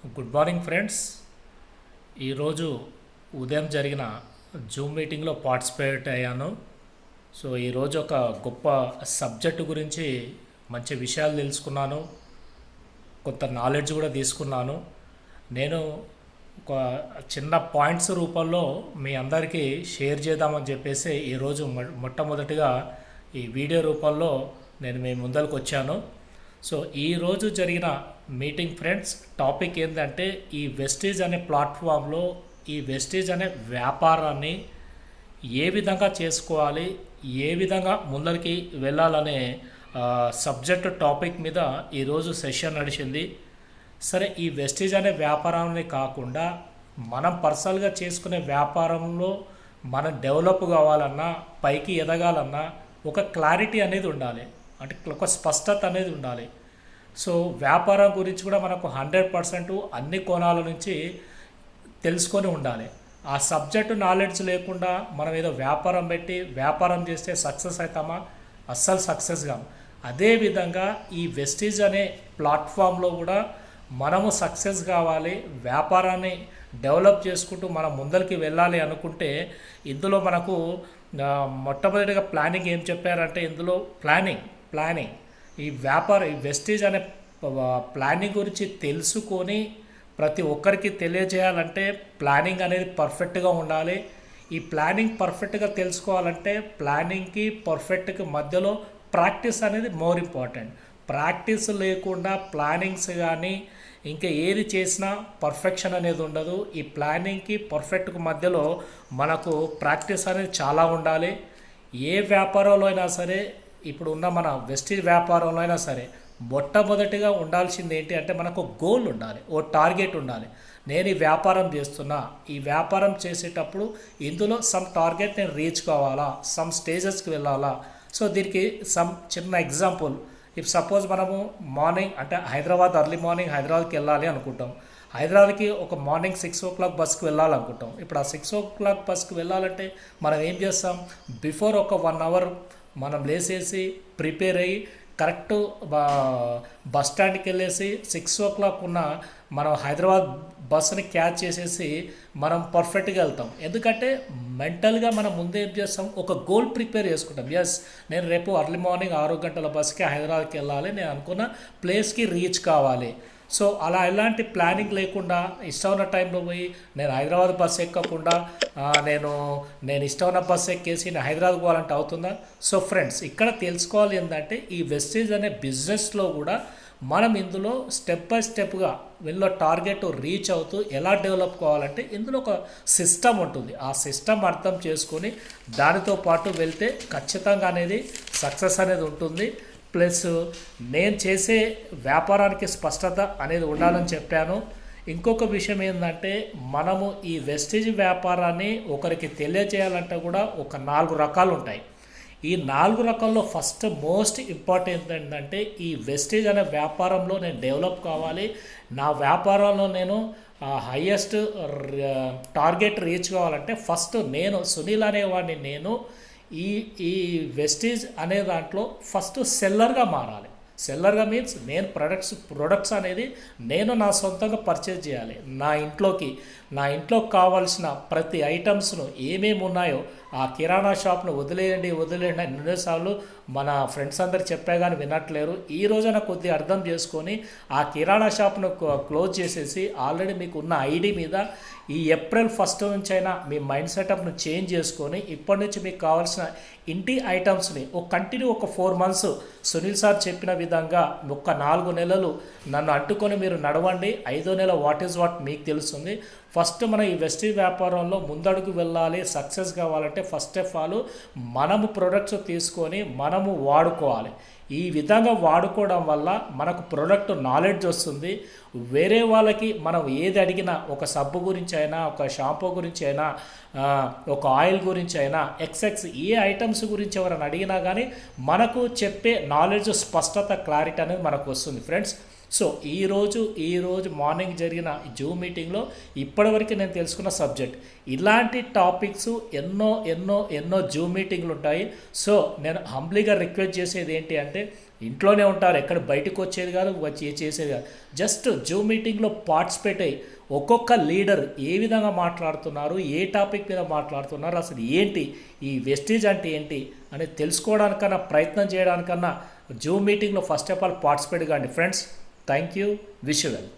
Good morning friends. ఈరోజు ఉదయం జరిగిన జూమ్ మీటింగ్లో పార్టిసిపేట్ అయ్యాను. సో ఈరోజు ఒక గొప్ప సబ్జెక్టు గురించి మంచి విషయాలు తెలుసుకున్నాను, కొంత నాలెడ్జ్ కూడా తీసుకున్నాను. నేను ఒక చిన్న పాయింట్స్ రూపంలో మీ అందరికీ షేర్ చేద్దామని చెప్పేసి ఈరోజు మొట్టమొదటిగా ఈ వీడియో రూపంలో నేను మీ ముందరకు వచ్చాను. సో ఈరోజు జరిగిన మీటింగ్ ఫ్రెండ్స్, టాపిక్ ఏంటంటే ఈ వెస్టీజ్ అనే ప్లాట్ఫామ్లో ఈ వెస్టీజ్ అనే వ్యాపారాన్ని ఏ విధంగా చేసుకోవాలి, ఏ విధంగా ముందరికి వెళ్ళాలనే సబ్జెక్ట్ టాపిక్ మీద ఈరోజు సెషన్ నడిచింది. సరే, ఈ వెస్టీజ్ అనే వ్యాపారాన్ని కాకుండా మనం పర్సనల్గా చేసుకునే వ్యాపారంలో మనం డెవలప్ కావాలన్నా, పైకి ఎదగాలన్నా ఒక క్లారిటీ అనేది ఉండాలి, అంటే ఒక స్పష్టత అనేది ఉండాలి. సో వ్యాపారం గురించి కూడా మనకు 100% అన్ని కోణాల నుంచి తెలుసుకొని ఉండాలి. ఆ సబ్జెక్టు నాలెడ్జ్ లేకుండా మనం ఏదో వ్యాపారం పెట్టి వ్యాపారం చేస్తే సక్సెస్ అవుతామా? అస్సలు సక్సెస్ కాము. అదేవిధంగా ఈ వెస్టీజ్ అనే ప్లాట్ఫామ్లో కూడా మనము సక్సెస్ కావాలి, వ్యాపారాన్ని డెవలప్ చేసుకుంటూ మనం ముందరికి వెళ్ళాలి అనుకుంటే ఇందులో మనకు మొట్టమొదటిగా ప్లానింగ్ ఏం చెప్పారంటే, ఇందులో ప్లానింగ్ ఈ వెస్టీజ్ అనే ప్లానింగ్ గురించి తెలుసుకొని ప్రతి ఒక్కరికి తెలియజేయాలంటే ప్లానింగ్ అనేది పర్ఫెక్ట్గా ఉండాలి. ఈ ప్లానింగ్ పర్ఫెక్ట్గా తెలుసుకోవాలంటే ప్లానింగ్కి పర్ఫెక్ట్కి మధ్యలో ప్రాక్టీస్ అనేది మోర్ ఇంపార్టెంట్. ప్రాక్టీస్ లేకుండా ప్లానింగ్స్ కానీ ఇంకా ఏది చేసినా పర్ఫెక్షన్ అనేది ఉండదు. ఈ ప్లానింగ్కి పర్ఫెక్ట్కి మధ్యలో మనకు ప్రాక్టీస్ అనేది చాలా ఉండాలి. ఏ వ్యాపారంలో అయినా సరే, ఇప్పుడు ఉన్న మన వెస్టీజ్ వ్యాపారంలో అయినా సరే, మొట్టమొదటిగా ఉండాల్సింది ఏంటి అంటే మనకు గోల్ ఉండాలి, ఓ టార్గెట్ ఉండాలి. నేను ఈ వ్యాపారం చేస్తున్నా, ఈ వ్యాపారం చేసేటప్పుడు ఇందులో సమ్ టార్గెట్ నేను రీచ్ కావాలా, సమ్ స్టేజెస్కి వెళ్ళాలా. సో దీనికి సమ్ చిన్న ఎగ్జాంపుల్, ఇఫ్ సపోజ్ మనము మార్నింగ్ అంటే ఎర్లీ మార్నింగ్ హైదరాబాద్కి వెళ్ళాలి అనుకుంటాం. హైదరాబాద్కి ఒక మార్నింగ్ 6 o'clock బస్కి వెళ్ళాలనుకుంటాం. ఇప్పుడు ఆ 6 o'clock బస్కి వెళ్ళాలంటే మనం ఏం చేస్తాం, బిఫోర్ ఒక 1 hour మనం లేసేసి ప్రిపేర్ అయ్యి కరెక్ట్ బస్ స్టాండ్కి వెళ్ళేసి 6 o'clock ఉన్న మనం హైదరాబాద్ బస్సుని క్యాచ్ చేసేసి మనం పర్ఫెక్ట్గా వెళ్తాం. ఎందుకంటే మెంటల్గా మనం ముందే ఏం చేస్తాం, ఒక గోల్ ప్రిపేర్ చేసుకుంటాం. ఎస్, నేను రేపు ఎర్లీ మార్నింగ్ 6 గంటల బస్కి హైదరాబాద్కి వెళ్ళాలి, నేను అనుకున్న ప్లేస్కి రీచ్ కావాలి. సో అలా ఎలాంటి ప్లానింగ్ లేకుండా ఇష్టం ఉన్న టైంలో పోయి నేను హైదరాబాద్ బస్సు ఎక్కకుండా నేను ఇష్టం ఉన్న బస్సు ఎక్కేసి నేను హైదరాబాద్ పోవాలంటే అవుతుందా? సో ఫ్రెండ్స్, ఇక్కడ తెలుసుకోవాలి ఏంటంటే ఈ వెస్టీజ్ అనే బిజినెస్లో కూడా మనం ఇందులో స్టెప్ బై స్టెప్గా వీళ్ళ టార్గెట్ రీచ్ అవుతూ ఎలా డెవలప్ కావాలంటే ఇందులో ఒక సిస్టమ్ ఉంటుంది. ఆ సిస్టమ్ అర్థం చేసుకొని దానితో పాటు వెళ్తే ఖచ్చితంగా అనేది సక్సెస్ అనేది ఉంటుంది. ప్లస్ నేను చేసే వ్యాపారానికి స్పష్టత అనేది ఉండాలని చెప్పాను. ఇంకొక విషయం ఏంటంటే, మనము ఈ వెస్టీజ్ వ్యాపారాన్ని ఒకరికి తెలియజేయాలంటే కూడా ఒక 4 రకాలు ఉంటాయి. ఈ 4 రకాల్లో ఫస్ట్ మోస్ట్ ఇంపార్టెంట్ ఏంటంటే, ఈ వెస్టీజ్ అనే వ్యాపారంలో నేను డెవలప్ కావాలి, నా వ్యాపారంలో నేను హయ్యెస్ట్ టార్గెట్ రీచ్ కావాలంటే ఫస్ట్ నేను సునీల్ అనేవాడిని నేను ఈ వెస్టీజ్ అనే దాంట్లో ఫస్ట్ సెల్లర్గా మారాలి. సెల్లర్గా మీన్స్ నేను ప్రొడక్ట్స్ అనేది నేను నా సొంతంగా పర్చేజ్ చేయాలి. నా ఇంట్లోకి కావాల్సిన ప్రతి ఐటమ్స్ను ఏమేమి ఉన్నాయో ఆ కిరాణా షాప్ను వదిలేయండి ఎన్నోసార్లు మన ఫ్రెండ్స్ అందరు చెప్పా కానీ వినట్లేరు. ఈ రోజున కొద్దిగా అర్థం చేసుకొని ఆ కిరాణా షాప్ను క్లోజ్ చేసేసి ఆల్రెడీ మీకు ఉన్న ఐడి మీద ఈ ఏప్రిల్ 1 నుంచి అయినా మీ మైండ్ సెటప్ను చేంజ్ చేసుకొని ఇప్పటి నుంచి మీకు కావాల్సిన ఇంటి ఐటమ్స్ని ఒక 4 months సునీల్ సార్ చెప్పిన విధంగా ఒక 4 నెలలు నన్ను అంటుకొని మీరు నడవండి. 5వ నెల వాట్ మీకు తెలుస్తుంది. ఫస్ట్ మనం ఈ వెస్టీజ్ వ్యాపారంలో ముందడుగు వెళ్ళాలి, సక్సెస్ కావాలంటే ఫస్ట్ ఆఫ్ ఆల్ మనము ప్రొడక్ట్స్ తీసుకొని మనము వాడుకోవాలి. ఈ విధంగా వాడుకోవడం వల్ల మనకు ప్రొడక్ట్ నాలెడ్జ్ వస్తుంది. వేరే వాళ్ళకి మనం ఏది అడిగినా, ఒక సబ్బు గురించి అయినా, ఒక షాంపూ గురించి అయినా, ఒక ఆయిల్ గురించి అయినా, ఎక్సెక్స్ ఏ ఐటమ్స్ గురించి ఎవరైనా అడిగినా కానీ మనకు చెప్పే నాలెడ్జ్, స్పష్టత, క్లారిటీ అనేది మనకు వస్తుంది ఫ్రెండ్స్. సో ఈరోజు మార్నింగ్ జరిగిన జూమ్ మీటింగ్లో ఇప్పటివరకు నేను తెలుసుకున్న సబ్జెక్ట్ ఇలాంటి టాపిక్స్ ఎన్నో జూమ్ మీటింగ్లు ఉంటాయి. సో నేను హంబ్లీగా రిక్వెస్ట్ చేసేది ఏంటి అంటే, ఇంట్లోనే ఉంటారు, ఎక్కడ బయటకు వచ్చేది కాదు, వచ్చి చేసేది కాదు. జస్ట్ జూమ్ మీటింగ్లో పార్టిసిపేట్ అయ్యి ఒక్కొక్క లీడర్ ఏ విధంగా మాట్లాడుతున్నారు, ఏ టాపిక్ మీద మాట్లాడుతున్నారు, అసలు ఏంటి ఈ వెస్టీజ్ అంటే ఏంటి అనేది తెలుసుకోవడానికన్నా, ప్రయత్నం చేయడానికన్నా జూమ్ మీటింగ్లో ఫస్ట్ ఆఫ్ ఆల్ పార్టిసిపేట్ కాండి friends. Thank you. Wish you well.